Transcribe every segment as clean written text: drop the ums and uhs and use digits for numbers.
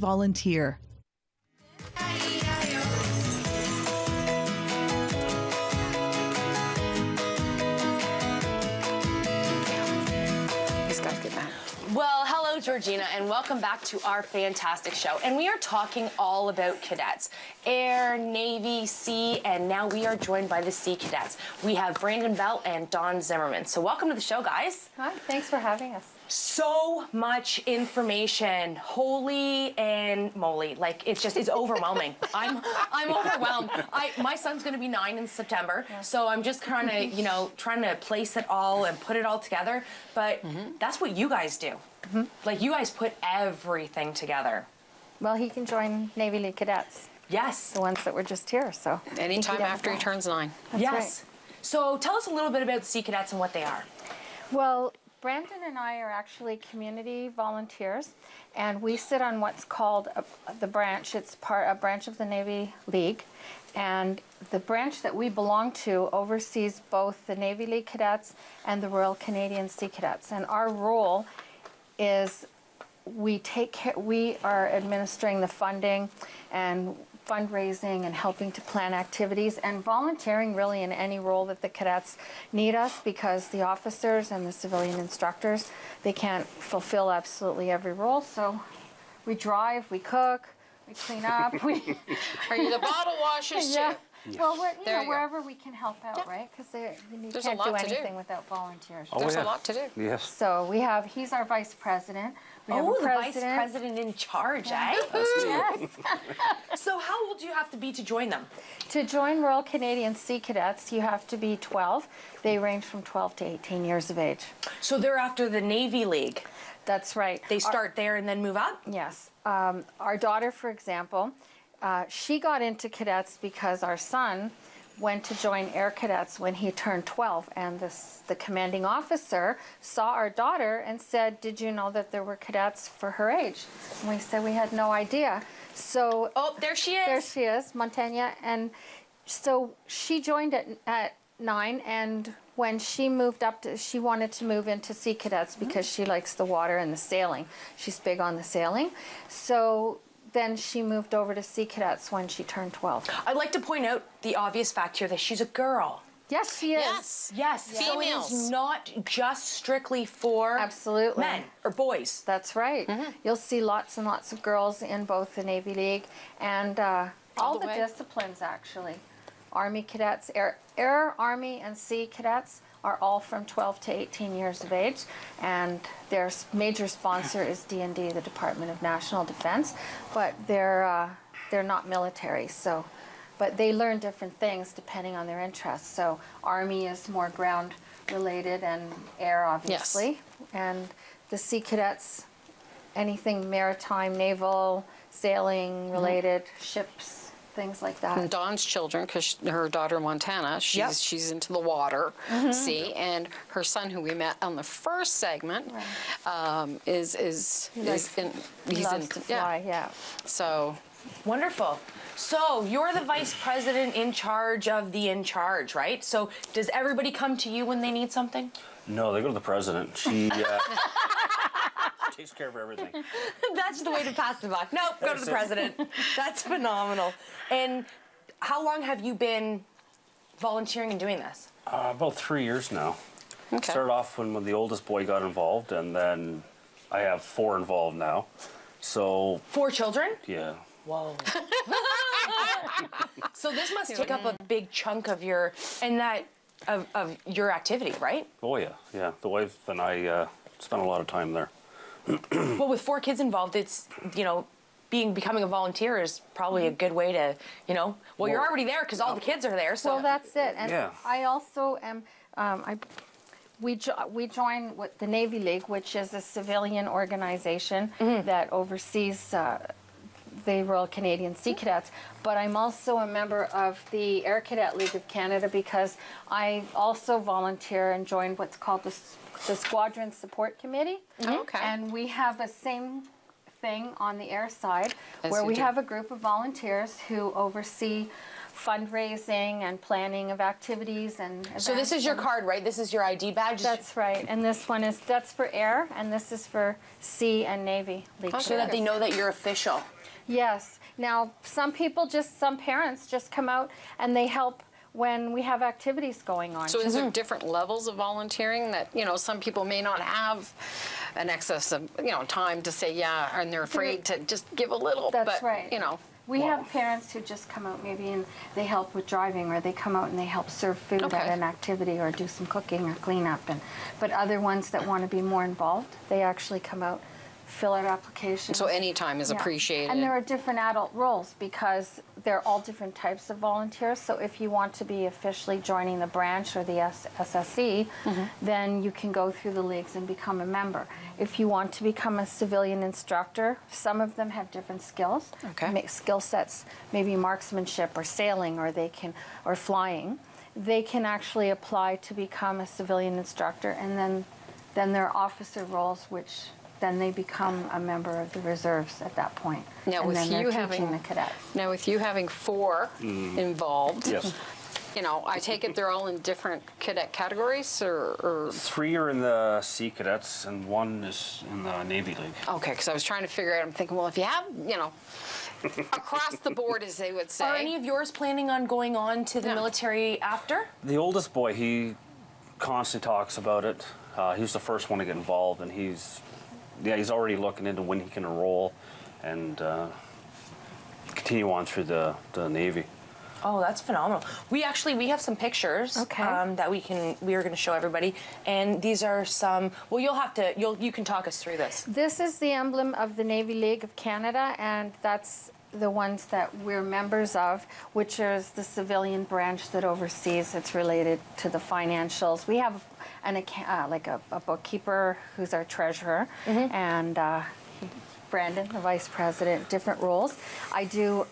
volunteer. Well, hello, Georgina, and welcome back to our fantastic show. And we are talking all about cadets, Air, Navy, Sea, and now we are joined by the Sea Cadets. We have Brandon Bell and Dawn Zimmerman. So welcome to the show, guys. Hi, thanks for having us. So much information, holy and moly, like it's overwhelming. I'm overwhelmed. My son's going to be 9 in September, so I'm just kind of trying to place it all and put it all together. But that's what you guys do. Like you guys put everything together. Well, he can join Navy League Cadets. Yes, the ones that were just here. So anytime after he turns 9. That's yes. Right. So tell us a little bit about Sea Cadets and what they are. Well, Brandon and I are actually community volunteers, and we sit on what's called the branch. It's a branch of the Navy League, and the branch that we belong to oversees both the Navy League Cadets and the Royal Canadian Sea Cadets. And our role is we are administering the funding and fundraising and helping to plan activities and volunteering really in any role that the cadets need us, because the officers and the civilian instructors, they can't fulfill absolutely every role. So we drive, we cook, we clean up. Are you the bottle washers too? Well, wherever we can help out, right? Because you can't do anything without volunteers. There's a lot to do. Yes. So he's our vice president. We have a the vice president in charge, eh? Yes. So how old do you have to be to join them? To join Royal Canadian Sea Cadets, you have to be 12. They range from 12 to 18 years of age. So they're after the Navy League. That's right. They start there and then move up? Yes. Our daughter, for example, she got into cadets because our son went to join Air Cadets when he turned 12, and the commanding officer saw our daughter and said, "Did you know that there were cadets for her age?" And we said we had no idea. So there she is. There she is, Montaigne. And so she joined at 9, and when she moved up, she wanted to move into Sea Cadets because she likes the water and the sailing. She's big on the sailing. So then she moved over to Sea Cadets when she turned 12. I'd like to point out the obvious fact here that she's a girl. Yes, she is. Yes. Females. So it is not just strictly for men or boys. That's right. You'll see lots and lots of girls in both the Navy League and all the disciplines, actually. Army Cadets, Air, Army, and Sea Cadets are all from 12 to 18 years of age, and their major sponsor is D&D, the Department of National Defense, but they're not military, so, but they learn different things depending on their interests. So Army is more ground related, and Air obviously, and the Sea Cadets, anything maritime, naval, sailing related, ships, things like that. And Dawn's children, because her daughter Montana, she's into the water, sea, and her son, who we met on the first segment, he's to fly, yeah. So wonderful. So you're the vice president in charge of the in charge, right? So does everybody come to you when they need something? No, they go to the president. She takes care of everything. That's the way to pass the buck. Nope, go to the president. That's phenomenal. And how long have you been volunteering and doing this? About 3 years now. Okay. Started off when the oldest boy got involved, and then I have 4 involved now. So 4 children? Yeah. Whoa. So this must take up a big chunk of your of your activity, right? Oh yeah, yeah. The wife and I spent a lot of time there. Well, with 4 kids involved, it's becoming a volunteer is probably a good way to you're already there because all the kids are there. So well, that's it. And I also am. We join with the Navy League, which is a civilian organization that oversees the Royal Canadian Sea Cadets, but I'm also a member of the Air Cadet League of Canada because I also volunteer and join what's called the Squadron Support Committee. Okay. And we have the same thing on the air side where we have a group of volunteers who oversee fundraising and planning of activities and events. So this is your card, right? This is your ID badge? That's right. And this one is, that's for Air, and this is for Sea and Navy League. So that they know that you're official. Yes. Now, some parents just come out and they help when we have activities going on. So is there different levels of volunteering that, you know, some people may not have an excess of, you know, time to say, yeah, and they're afraid to just give a little, That's but, right. you know. We have parents who just come out maybe and they help with driving, or they come out and they help serve food Okay. at an activity or do some cooking or cleanup. But other ones that want to be more involved, they actually come out, fill out applications. So any time is Yeah. appreciated. And there are different adult roles because they're all different types of volunteers. So if you want to be officially joining the branch or the SSE, then you can go through the leagues and become a member. If you want to become a civilian instructor, some of them have different skills. Okay. Skill sets, maybe marksmanship or sailing, or flying. They can actually apply to become a civilian instructor, and then there are officer roles, which then they become a member of the reserves at that point. Now, and with then they're you teaching having the cadets. Now, with you having 4 involved, Yes. you know, I take it they're all in different cadet categories, or 3 are in the Sea Cadets and 1 is in the Navy League. okay, because I was trying to figure out, I'm thinking, well, if you have, you know, across the board, as they would say. Are any of yours planning on going on to the No. military after? The oldest boy, he constantly talks about it. He was the first one to get involved, and he's already looking into when he can enroll and continue on through the Navy. Oh, that's phenomenal. We have some pictures Okay. that we are going to show everybody, and these are some. Well, you can talk us through this. This is the emblem of the Navy League of Canada, and that's the ones that we're members of, which is the civilian branch that oversees. It's related to the financials. We have a bookkeeper who's our treasurer, and Brandon, the vice president, different roles. I do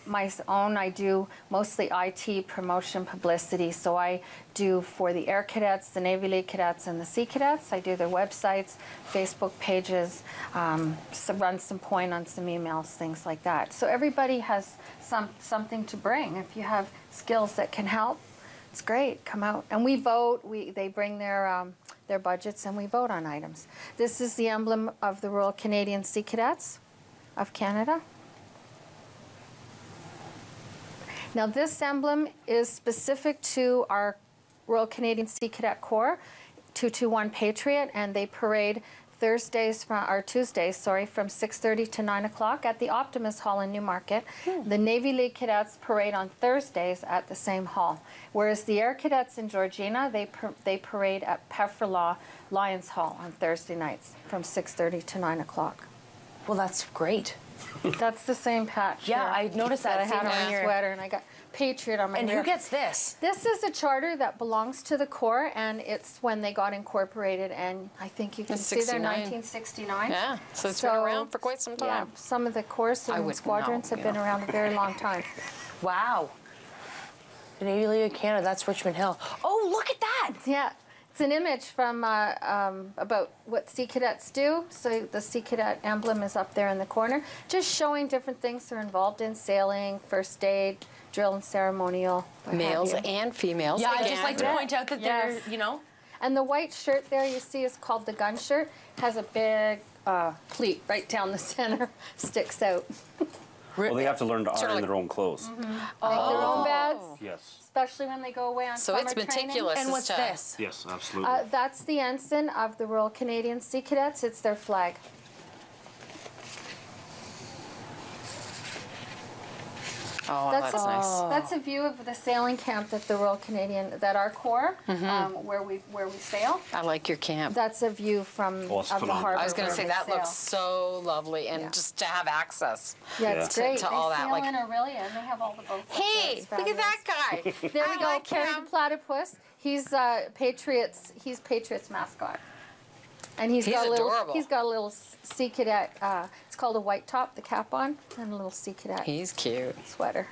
mostly IT, promotion, publicity. So I do for the Air Cadets, the Navy League Cadets, and the Sea Cadets. I do their websites, Facebook pages, run some point on some emails, things like that. So everybody has something to bring. If you have skills that can help, it's great. Come out and we vote. They bring their budgets and we vote on items. This is the emblem of the Royal Canadian Sea Cadets of Canada. Now this emblem is specific to our Royal Canadian Sea Cadet Corps, 221 Patriot, and they parade Tuesdays from 6:30 to 9 o'clock at the Optimus Hall in Newmarket. The Navy League Cadets parade on Thursdays at the same hall, whereas the Air Cadets in Georgina, they parade at Pefferlaw Lions Hall on Thursday nights from 6:30 to 9 o'clock. Well, that's great. That's the same patch. Yeah, here I noticed that. I had on my here. sweater, and I got Patriot on my And rear. who gets this? This is a charter that belongs to the Corps, and it's when they got incorporated, and I think you can It's see there, 69. 1969. Yeah, so it's been around for quite some Yeah, time. some of the corps I and wouldn't squadrons know, have been yeah. around a very long time. Wow. The Navy League of Canada. That's Richmond Hill. Oh, look at that. Yeah, it's an image from about what Sea Cadets do. So the Sea Cadet emblem is up there in the corner, just showing different things they're involved in: sailing, first aid, drill and ceremonial. what have Males you. and females. Yeah, I again. just like to point out that Yes. they're, And the white shirt there you see is called the gun shirt. Has a big pleat right down the center, sticks out. Well, they have to learn to Sort of iron like- their own clothes. Make their own beds, Yes. especially when they go away on So summer it's training. meticulous. And as what's to- this? Yes, absolutely. That's the ensign of the Royal Canadian Sea Cadets. It's their flag. Oh, that's nice. That's a view of the sailing camp that the Royal Canadian, that our Corps, where we sail. I like your camp. That's a view from Oh, it's of the phenomenal. harbor. I was going to where say we that sail. looks so lovely, and Yeah. just to have access. Yeah, it's Yeah. great. To all they that, sail like- in Aurelia, and they have all the boats. up there. Hey, It's look at that fabulous. guy. There we I go, like Carrie him. the Platypus. He's Patriots. He's Patriots mascot, and he's got a little. adorable. He's got a little Sea Cadet. It's called a white top, the cap on, and a little Sea Cadet He's cute. sweater.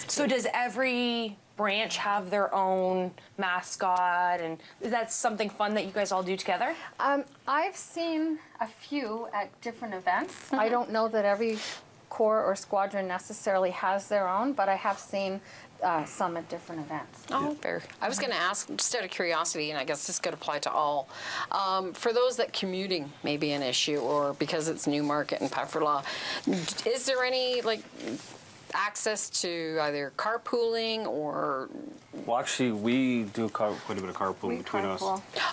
So does every branch have their own mascot, and is that something fun that you guys all do together? I've seen a few at different events. I don't know that every corps or squadron necessarily has their own, but I have seen some at different events. Oh, fair. I was going to ask, just out of curiosity, and I guess this could apply to all, for those that commuting may be an issue, or because it's Newmarket and Pefferlaw, is there any, like, access to either carpooling or... Well, actually, we do quite a bit of carpooling between us.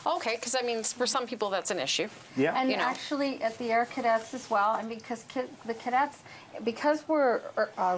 Okay, because I mean, for some people that's an issue. Yeah. And You know. actually at the Air Cadets as well, and because the cadets, because we're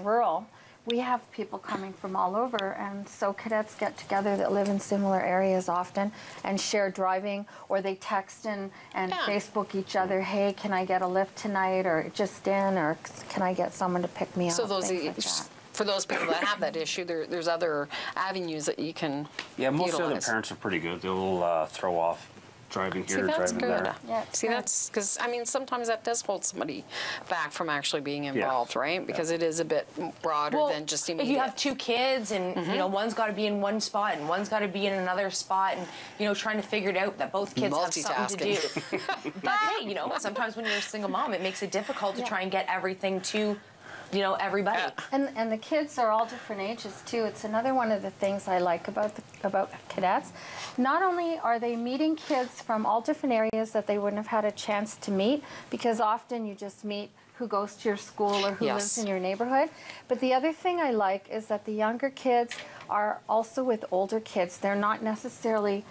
rural, we have people coming from all over, and so cadets get together that live in similar areas often and share driving, or they text and Yeah. Facebook each other, hey, can I get a lift tonight, or just in, or can I get someone to pick me up? So those, things like that. for those people that have that issue, there's other avenues that you can Yeah, most of the utilize. parents are pretty good. They'll throw off driving See, here, that's driving good. there. Yeah, it's See, good. that's because I mean sometimes that does hold somebody back from actually being involved, right? Because it is a bit broader Well, than just if immediate. you have two kids and you know one's got to be in one spot and one's got to be in another spot, and you know trying to figure it out that both kids have something to do. That's it. You know, sometimes when you're a single mom, it makes it difficult to try and get everything to, you know, everybody. And the kids are all different ages too. It's another one of the things I like about cadets. Not only are they meeting kids from all different areas that they wouldn't have had a chance to meet, because often you just meet who goes to your school or who Yes. lives in your neighborhood. But the other thing I like is that the younger kids are also with older kids. They're not necessarily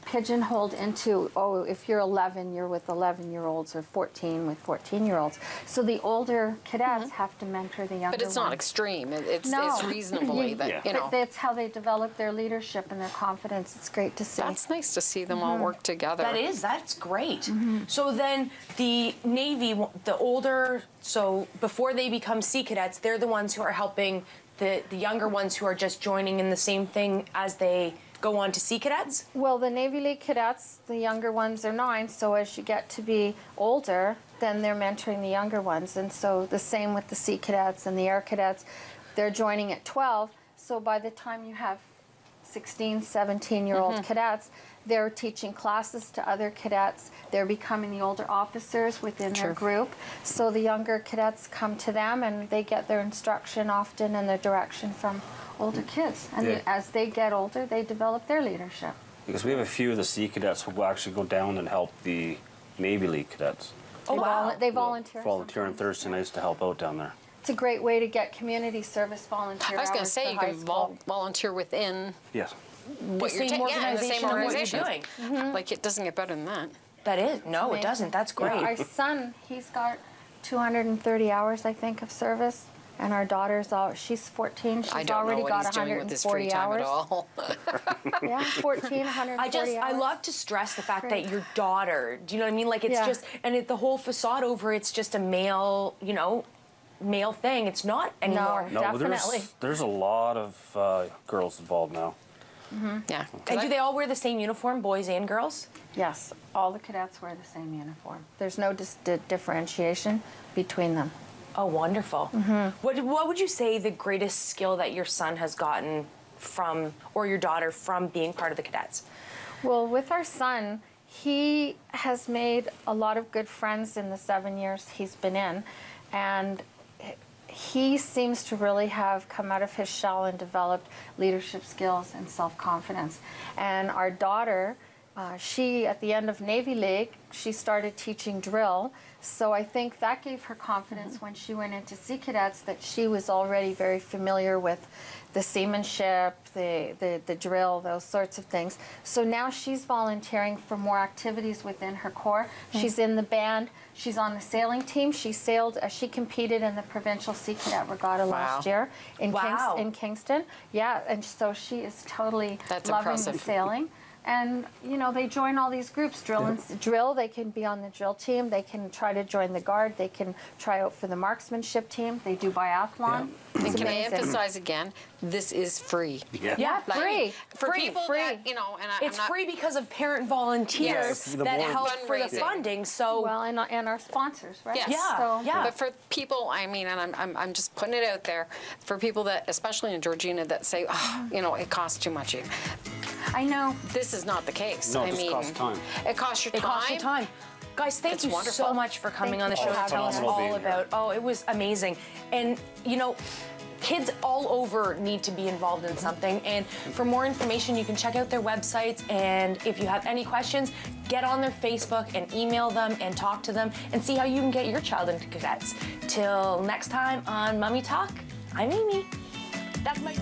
pigeonholed into, oh, if you're 11, you're with 11-year-olds, or 14 with 14-year-olds. So the older cadets have to mentor the younger but it's not ones. extreme. It's No. reasonably that Yeah. you know. But that's how they develop their leadership and their confidence. It's great to see. That's nice to see them all work together. That's great. So then the Navy, the older, so before they become Sea Cadets, they're the ones who are helping the younger ones who are just joining in the same thing as they go on to Sea Cadets? Well, the Navy League cadets, the younger ones are 9, so as you get to be older, then they're mentoring the younger ones. And so the same with the Sea Cadets and the Air Cadets. They're joining at 12, so by the time you have 16, 17-year-old cadets, they're teaching classes to other cadets. They're becoming the older officers within their group. So the younger cadets come to them and they get their instruction often and their direction from older kids. And as they get older, they develop their leadership. Because we have a few of the Sea Cadets who will actually go down and help the Navy League cadets. Oh, wow. They volunteer. Volunteer on sometimes. Thursday nights to help out down there. It's a great way to get community service volunteer I was going to hours say for you high can school. volunteer within Yes. what The you're same taking. Yeah, in the same organization of what organization. you're doing. Like it doesn't get better than that. That is. No, it amazing. doesn't. That's great. Our son, he's got 230 hours, I think, of service. And our daughter's she's 14. She's I don't know already what got he's doing with his free 140 time hours. at all. Yeah, 14, 140 hours. I love to stress the fact Great. that your daughter, do you know what I mean? Like it's Yeah. just, and the whole facade over it's just a male, you know, male thing. It's not anymore. No. No, but Definitely. there's a lot of girls involved now. Yeah. And do they all wear the same uniform, boys and girls? Yes, all the cadets wear the same uniform. There's no differentiation between them. Oh, wonderful. What would you say the greatest skill that your son has gotten from, or your daughter, from being part of the cadets? Well, with our son, he has made a lot of good friends in the 7 years he's been in, and he seems to really have come out of his shell and developed leadership skills and self-confidence. And our daughter, she, at the end of Navy League, she started teaching drill. So I think that gave her confidence when she went into Sea Cadets, that she was already very familiar with the seamanship, the drill, those sorts of things. So now she's volunteering for more activities within her corps. She's in the band. She's on the sailing team. She sailed, she competed in the Provincial Sea Cadet Regatta last year in, Wow. in Kingston. Yeah, and so she is totally That's loving impressive. the sailing. And, you know, they join all these groups, drill, they can be on the drill team, they can try to join the guard, they can try out for the marksmanship team, they do biathlon. And It's can I amazing. emphasize again, this is free. Yeah. Yeah, Like, Free. For Free. people Free. that, you know, and It's I'm not, free because of parent volunteers Yes. The that board. help for the Fundraising. funding. So Well, and our sponsors, right? Yes. Yeah, So, yeah. But for people, I mean, and I'm just putting it out there, for people that, especially in Georgina, that say, oh, you know, it costs too much. I know. This is not the case. No, I this mean, costs time. It costs your it time. costs you time. Guys, thank It's you wonderful. so much for coming Thank on the you show for and having telling us us. all Being here. about. Oh, it was amazing. And you know, kids all over need to be involved in something. And for more information, you can check out their websites. And if you have any questions, get on their Facebook and email them and talk to them and see how you can get your child into cadets. Till next time on Mummy Talk, I'm Amy. That's my